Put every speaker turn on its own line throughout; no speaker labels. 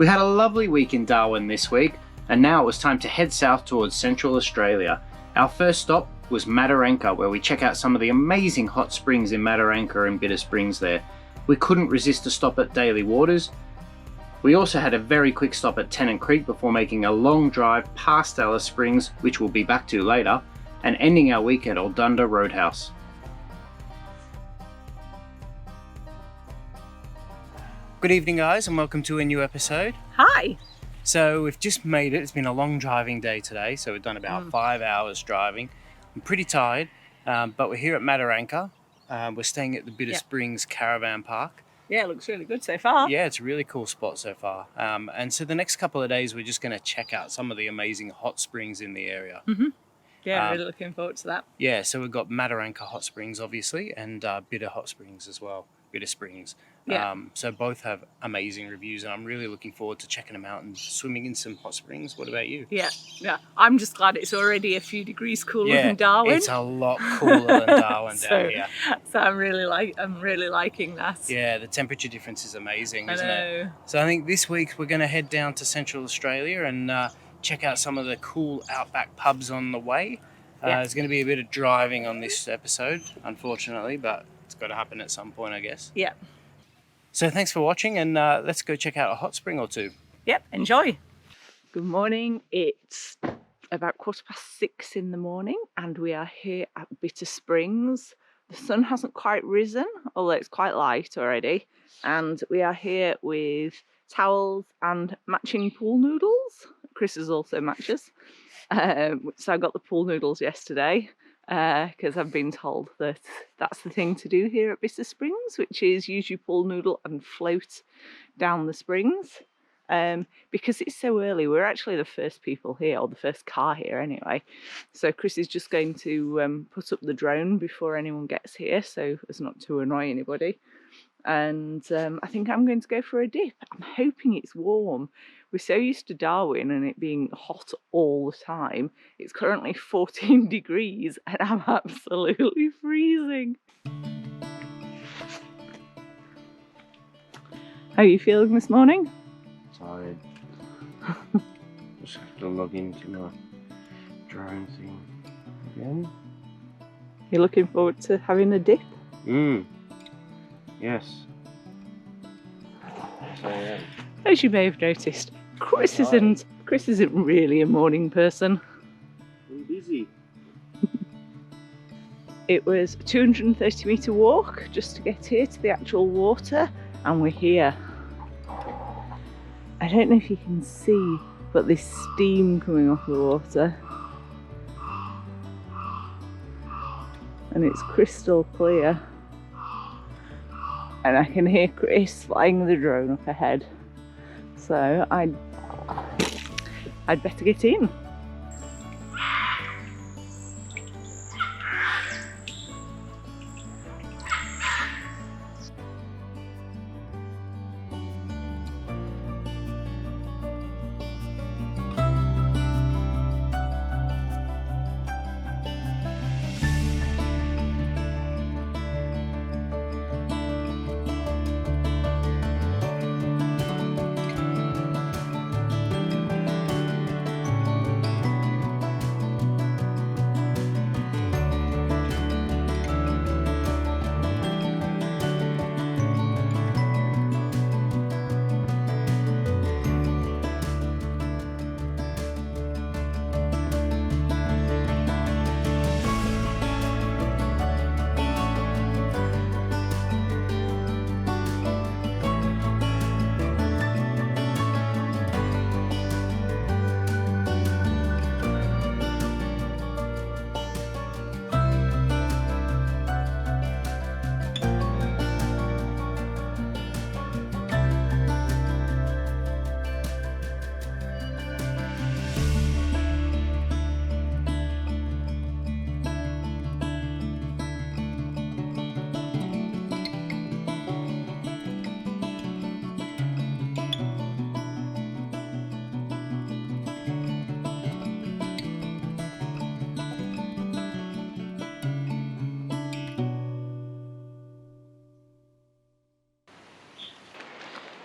We had a lovely week in Darwin this week, and now it was time to head south towards Central Australia. Our first stop was Mataranka, where we check out some of the amazing hot springs in Mataranka and Bitter Springs there. We couldn't resist a stop at Daly Waters. We also had a very quick stop at Tenant Creek before making a long drive past Alice Springs, which we'll be back to later, and ending our week at Erldunda Roadhouse. Good evening, guys, and welcome to a new episode.
Hi.
So we've just made it. It's been a long driving day today, so we've done about 5 hours driving. I'm pretty tired, but we're here at Mataranka. We're staying at the Bitter Springs Caravan Park.
Yeah, it looks really good so far.
Yeah, it's a really cool spot so far. And so the next couple of days, we're just going to check out some of the amazing hot springs in the area.
Mm-hmm. Yeah, really looking forward to that.
Yeah, so we've got Mataranka Hot Springs, obviously, and Bitter Hot Springs as well, Bitter Springs.
Yeah.
So both have amazing reviews, and I'm really looking forward to checking them out and swimming in some hot springs. What about you?
Yeah. I'm just glad it's already a few degrees cooler than Darwin.
It's a lot cooler than Darwin down here.
So I'm really liking that.
Yeah, the temperature difference is amazing, isn't
I
it?
know.
So I think this week we're going to head down to Central Australia and check out some of the cool Outback pubs on the way. There's going to be a bit of driving on this episode, unfortunately, but it's got to happen at some point, I guess.
Yeah.
So thanks for watching, and let's go check out a hot spring or two.
Yep, enjoy. Good morning. It's about 6:15 in the morning, and we are here at Bitter Springs. The sun hasn't quite risen, although it's quite light already. And we are here with towels and matching pool noodles. Chris's also matches. So I got the pool noodles yesterday because I've been told that that's the thing to do here at Bitter Springs, which is use your pool noodle and float down the springs. Because it's so early, we're actually the first people here, or the first car here anyway. So Chris is just going to put up the drone before anyone gets here, so as not to annoy anybody. And I think I'm going to go for a dip. I'm hoping it's warm. We're so used to Darwin and it being hot all the time. It's currently 14 degrees and I'm absolutely freezing. How are you feeling this morning?
Tired. Just have to log into my drone thing again.
You're looking forward to having a dip?
Yes. So, yeah.
As you may have noticed, Chris isn't really a morning person.
I'm busy.
It was a 230 metre walk just to get here to the actual water, and we're here. I don't know if you can see, but there's steam coming off the water. And it's crystal clear. And I can hear Chris flying the drone up ahead. So I'd better get in.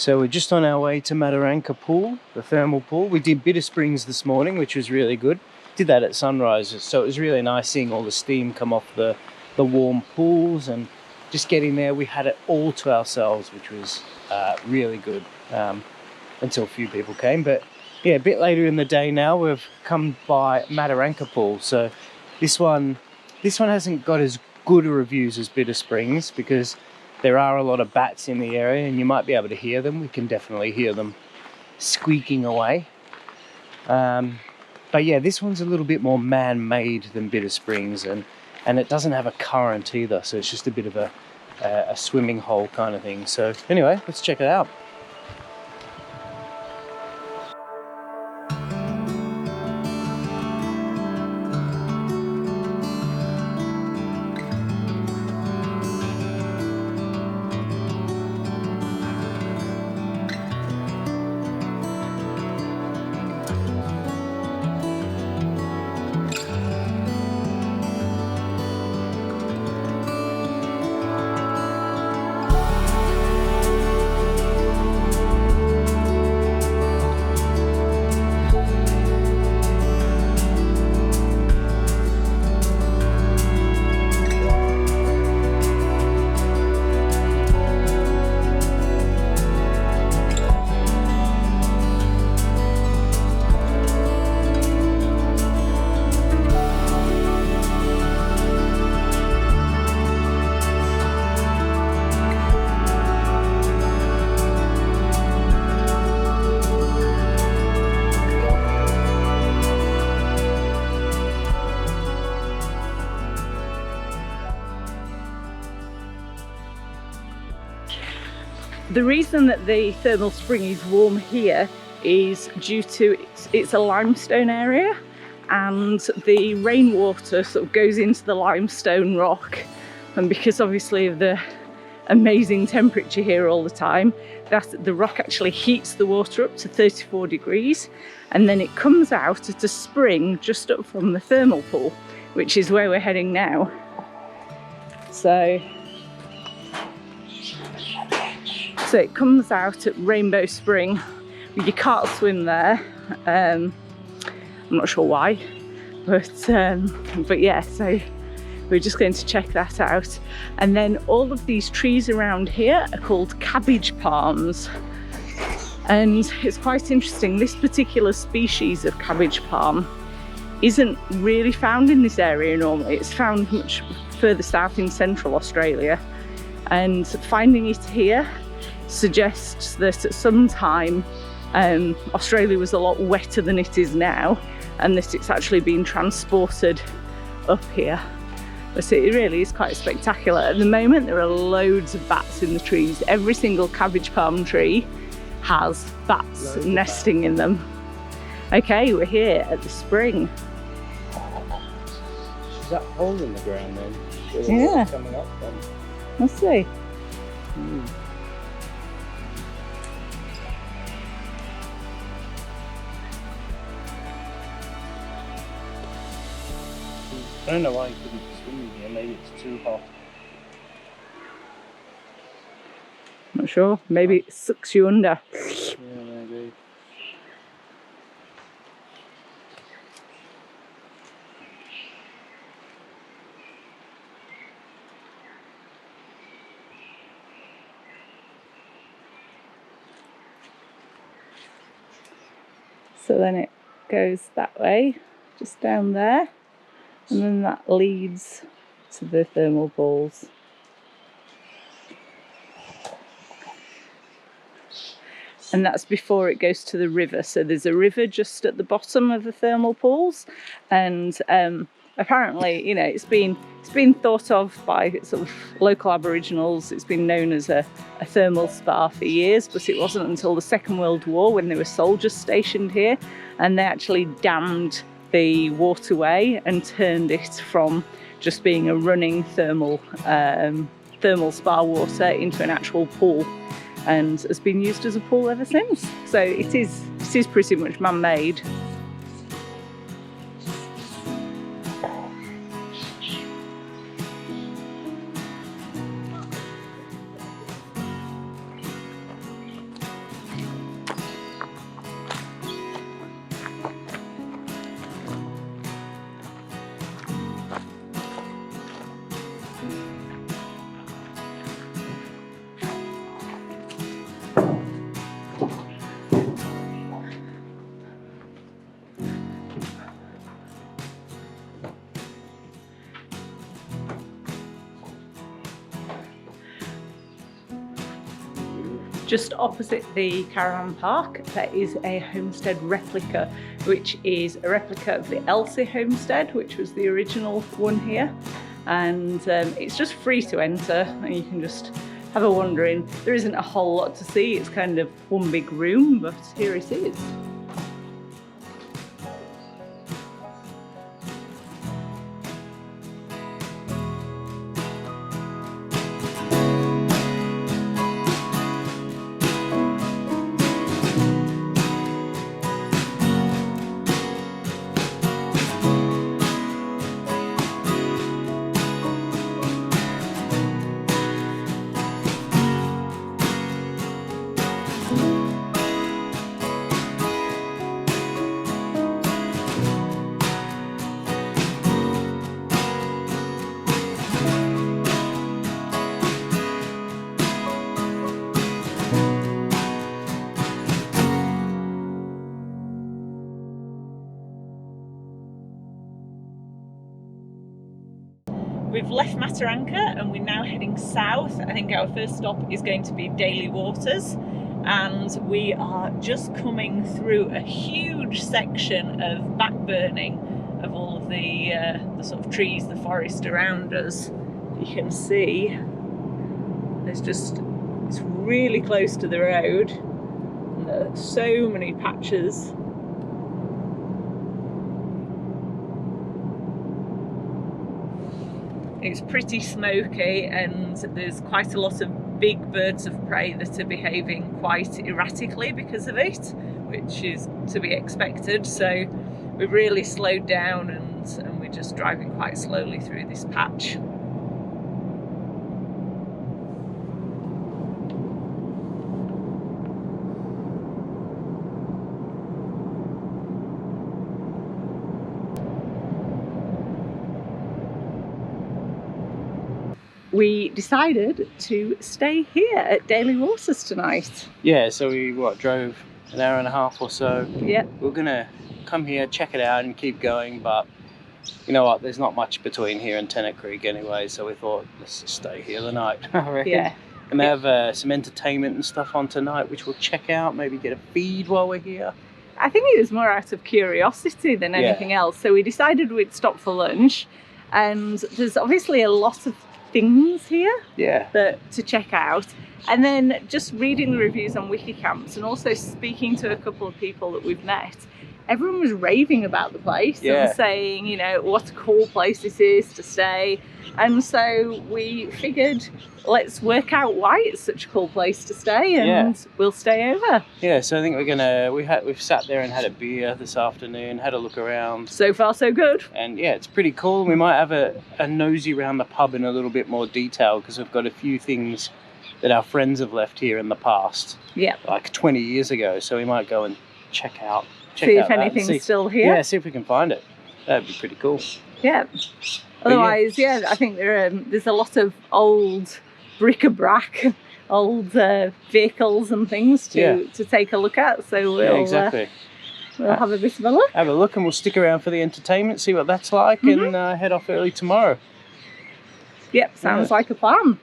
So we're just on our way to Mataranka pool, the thermal pool. We did Bitter Springs this morning, which was really good. Did that at sunrise, so it was really nice seeing all the steam come off the warm pools, and just getting there, we had it all to ourselves, which was really good, until a few people came. But yeah, a bit later in the day now, we've come by Mataranka pool. So this one hasn't got as good reviews as Bitter Springs, because there are a lot of bats in the area and you might be able to hear them. We can definitely hear them squeaking away. But yeah, this one's a little bit more man-made than Bitter Springs, and it doesn't have a current either, so it's just a bit of a swimming hole kind of thing. So anyway, let's check it out.
The reason that the thermal spring is warm here is due to it's a limestone area, and the rainwater sort of goes into the limestone rock, and because obviously of the amazing temperature here all the time, that the rock actually heats the water up to 34 degrees, and then it comes out at a spring just up from the thermal pool, which is where we're heading now. So it comes out at Rainbow Spring. You can't swim there. I'm not sure why, but yeah, so we're just going to check that out. And then all of these trees around here are called cabbage palms. And it's quite interesting, this particular species of cabbage palm isn't really found in this area normally. It's found much further south in central Australia. And finding it here suggests that at some time Australia was a lot wetter than it is now, and that it's actually been transported up here. But it really is quite spectacular. At the moment there are loads of bats in the trees. Every single cabbage palm tree has bats nesting in them. Okay, we're here at the spring.
Is that hole in the ground then?
Yeah.
Coming up then?
Let's see.
I don't know why you couldn't swim in here, maybe it's too hot.
Not sure, maybe it sucks you under.
Yeah, maybe.
So then it goes that way, just down there, and then that leads to the thermal pools. And that's before it goes to the river. So there's a river just at the bottom of the thermal pools, and apparently, you know, it's been thought of by sort of local Aboriginals. It's been known as a thermal spa for years, but it wasn't until the Second World War, when there were soldiers stationed here, and they actually dammed the waterway and turned it from just being a running thermal spa water into an actual pool, and has been used as a pool ever since. So it is pretty much man-made. Just opposite the caravan park, there is a homestead replica, which is a replica of the Elsey Homestead, which was the original one here. And it's just free to enter, and you can just have a wander in. There isn't a whole lot to see, it's kind of one big room, but here it is. We've left Mataranka and we're now heading south. I think our first stop is going to be Daly Waters, and we are just coming through a huge section of backburning of all of the sort of trees, the forest around us. You can see it's really close to the road, and there are so many patches. It's pretty smoky, and there's quite a lot of big birds of prey that are behaving quite erratically because of it, which is to be expected. So we've really slowed down and we're just driving quite slowly through this patch. We decided to stay here at Daly Waters tonight.
Yeah, so we drove an hour and a half or so.
Yeah.
We're gonna come here, check it out and keep going, but you know what, there's not much between here and Tenant Creek anyway, so we thought let's just stay here the night. I reckon.
Yeah.
And they have some entertainment and stuff on tonight, which we'll check out, maybe get a feed while we're here.
I think it was more out of curiosity than anything else. So we decided we'd stop for lunch, and there's obviously a lot of things here to check out, and then just reading the reviews on Wikicamps and also speaking to a couple of people that we've met, everyone was raving about the place and saying, you know, what a cool place this is to stay. And so we figured, let's work out why it's such a cool place to stay, and we'll stay over. Yeah, so I think we've sat there and had a beer this afternoon, had a look around. So far so good. And yeah, it's pretty cool. We might have a nosy around the pub in a little bit more detail, because we've got a few things that our friends have left here in the past. Yeah. Like 20 years ago, so we might go and check out if anything's still here.
Yeah, see if we can find it. That'd be pretty cool. Yeah.
Otherwise, I think there's a lot of old bric-a-brac, old vehicles and things to take a look at. So we'll have a bit of a look.
Have a look, and we'll stick around for the entertainment, see what that's like, and head off early tomorrow.
Yep, sounds like a plan.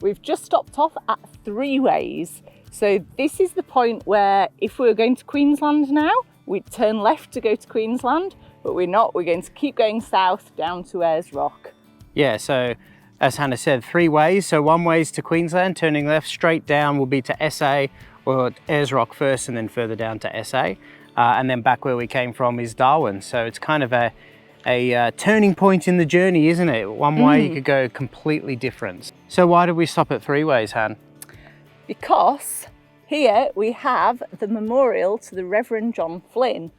we've just stopped off at Three Ways. So this is the point where if we were going to Queensland now, we'd turn left to go to Queensland, but we're not. We're going to keep going south down to Ayers Rock.
Yeah, so as Hannah said, 3 ways. So 1 way is to Queensland, turning left straight down will be to SA, or Ayers Rock first and then further down to SA. And then back where we came from is Darwin. So it's kind of a turning point in the journey, isn't it? One way you could go completely different. So why did we stop at 3 ways, Han?
Because here we have the memorial to the Reverend John Flynn.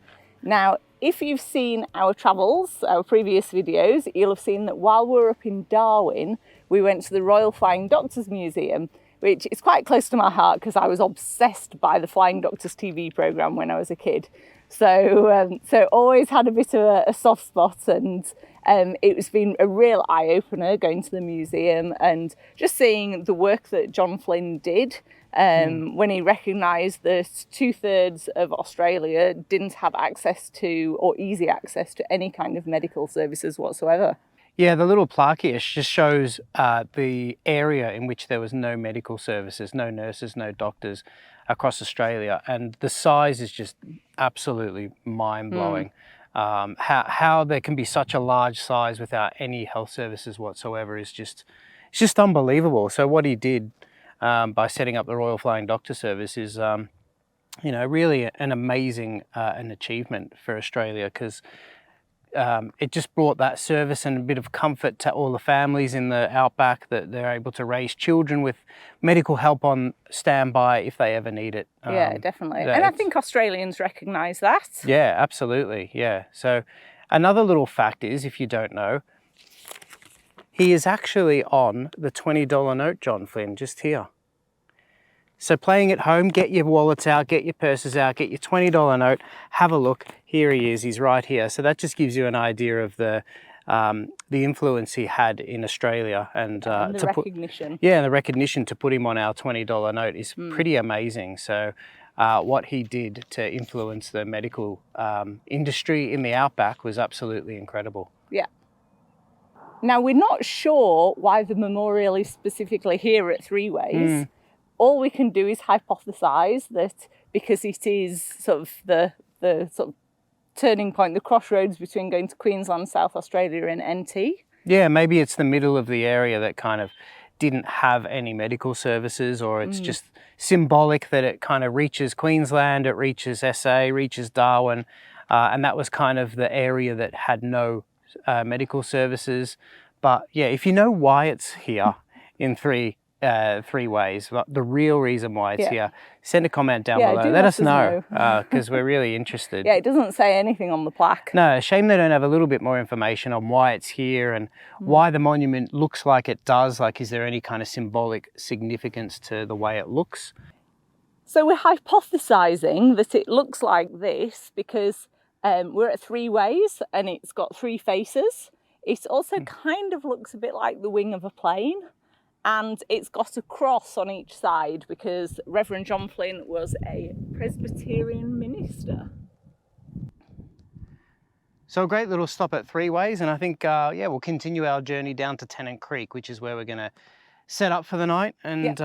Now, if you've seen our travels, our previous videos, you'll have seen that while we were up in Darwin, we went to the Royal Flying Doctors Museum, which is quite close to my heart because I was obsessed by the Flying Doctors TV programme when I was a kid. So always had a bit of a soft spot, and it's been a real eye-opener going to the museum and just seeing the work that John Flynn did when he recognised that 2/3 of Australia didn't have access to, or easy access to, any kind of medical services whatsoever.
Yeah, the little plaque here just shows the area in which there was no medical services, no nurses, no doctors across Australia, and the size is just absolutely mind-blowing. How there can be such a large size without any health services whatsoever is just unbelievable. So what he did by setting up the Royal Flying Doctor Service is really an amazing an achievement for Australia, because it just brought that service and a bit of comfort to all the families in the Outback, that they're able to raise children with medical help on standby if they ever need it.
Yeah, definitely. And I think Australians recognise that.
Yeah, absolutely. Yeah. So another little fact is, if you don't know, he is actually on the $20 note, John Flynn, just here. So playing at home, get your wallets out, get your purses out, get your $20 note, have a look. Here he is, he's right here. So that just gives you an idea of the influence he had in Australia, and
the recognition.
The recognition to put him on our $20 note is pretty amazing. So what he did to influence the medical industry in the Outback was absolutely incredible.
Yeah. Now, we're not sure why the memorial is specifically here at Three Ways. All we can do is hypothesise that because it is sort of the sort of turning point, the crossroads between going to Queensland, South Australia and NT. Yeah,
maybe it's the middle of the area that kind of didn't have any medical services, or it's just symbolic that it kind of reaches Queensland, it reaches SA, reaches Darwin, and that was kind of the area that had no medical services. But yeah, if you know why it's here in Three Ways, the real reason why it's here, send a comment down below. Let us know, because we're really interested.
Yeah, it doesn't say anything on the plaque.
No, shame they don't have a little bit more information on why it's here and why the monument looks like it does. Like, is there any kind of symbolic significance to the way it looks?
So we're hypothesising that it looks like this because we're at Three Ways and it's got 3 faces. It also kind of looks a bit like the wing of a plane. And it's got a cross on each side because Reverend John Flynn was a Presbyterian minister.
So a great little stop at Three Ways, and I think we'll continue our journey down to Tenant Creek, which is where we're going to set up for the night, and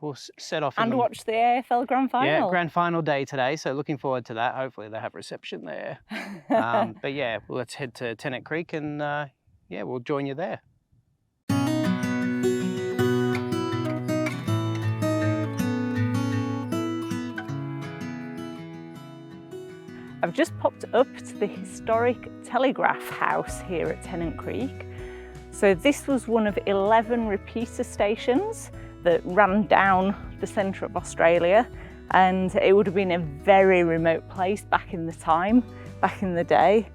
we'll set off
and watch the AFL Grand Final.
Yeah, Grand Final day today, so looking forward to that. Hopefully they have reception there. But yeah, let's head to Tenant Creek, and we'll join you there.
I've just popped up to the historic telegraph house here at Tenant Creek. So this was one of 11 repeater stations that ran down the centre of Australia, and it would have been a very remote place back in the day.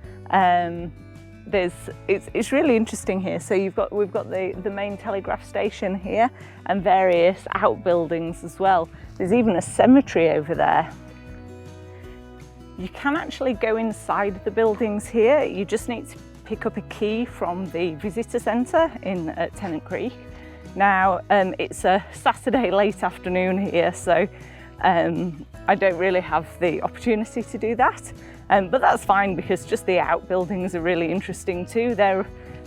It's really interesting here. So we've got the main telegraph station here and various outbuildings as well. There's even a cemetery over there. You can actually go inside the buildings here. You just need to pick up a key from the visitor centre at Tenant Creek. Now, it's a Saturday late afternoon here, so I don't really have the opportunity to do that. But that's fine because just the outbuildings are really interesting too. They're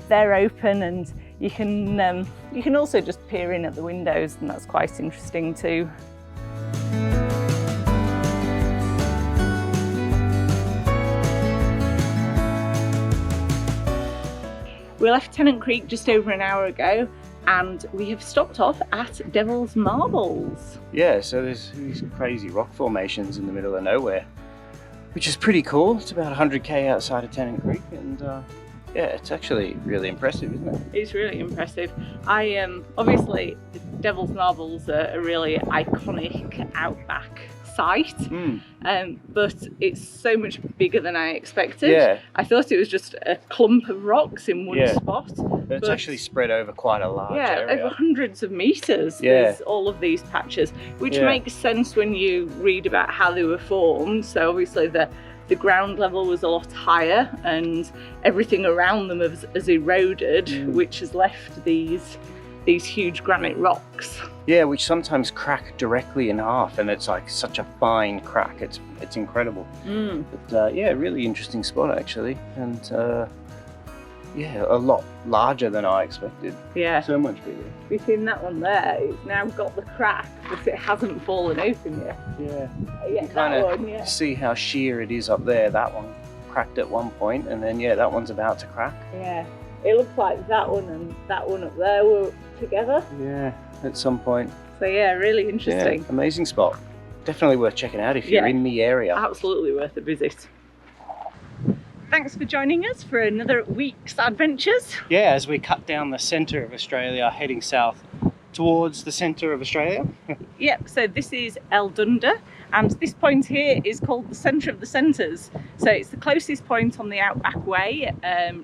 open, and You can also just peer in at the windows, and that's quite interesting too. We left Tenant Creek just over an hour ago, and we have stopped off at Devil's Marbles.
Yeah, so there's these crazy rock formations in the middle of nowhere, which is pretty cool. It's about 100k outside of Tenant Creek, and yeah, it's actually really impressive, isn't it?
It's really impressive. Obviously, Devil's Marbles are a really iconic outback site, but it's so much bigger than I expected.
Yeah.
I thought it was just a clump of rocks in one spot.
But it's actually spread over quite a large area.
Over hundreds of metres. There's all of these patches, which makes sense when you read about how they were formed. So obviously the ground level was a lot higher, and everything around them has eroded, which has left these huge granite rocks.
Yeah, which sometimes crack directly in half, and it's like such a fine crack. It's incredible. But yeah, really interesting spot actually, and yeah, a lot larger than I expected.
Yeah,
so much bigger.
We've seen that one there. It's now got the crack, but it hasn't fallen open yet.
Yeah,
that one. Yeah.
See how sheer it is up there. That one cracked at one point, and then yeah, that one's about to crack.
Yeah, it looks like that one and that one up there were together.
Yeah, at some point.
So yeah, really interesting.
Yeah, amazing spot. Definitely worth checking out if you're in the area.
Absolutely worth a visit. Thanks for joining us for another week's adventures.
Yeah, as we cut down the centre of Australia, heading south towards the centre of Australia.
Yep, so this is Erldunda, and this point here is called the centre of the centres. So it's the closest point on the Outback Way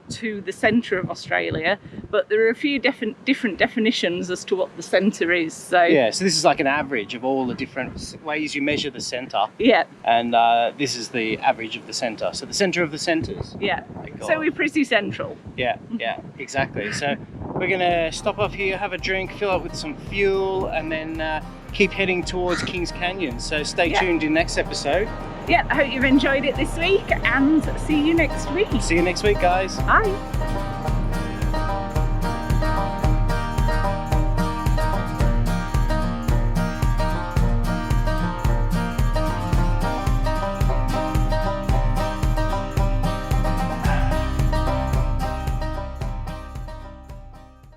to the centre of Australia, but there are a few different definitions as to what the centre is. So
yeah, so this is like an average of all the different ways you measure the centre.
Yeah.
And this is the average of the centre. So the centre of the centres.
Yeah. So we're pretty central.
Yeah, exactly. So we're gonna stop off here, have a drink, fill up with some fuel, and then keep heading towards Kings Canyon. So stay tuned in next episode.
Yeah, I hope you've enjoyed it this week, and see you next week.
See you next week, guys.
Bye.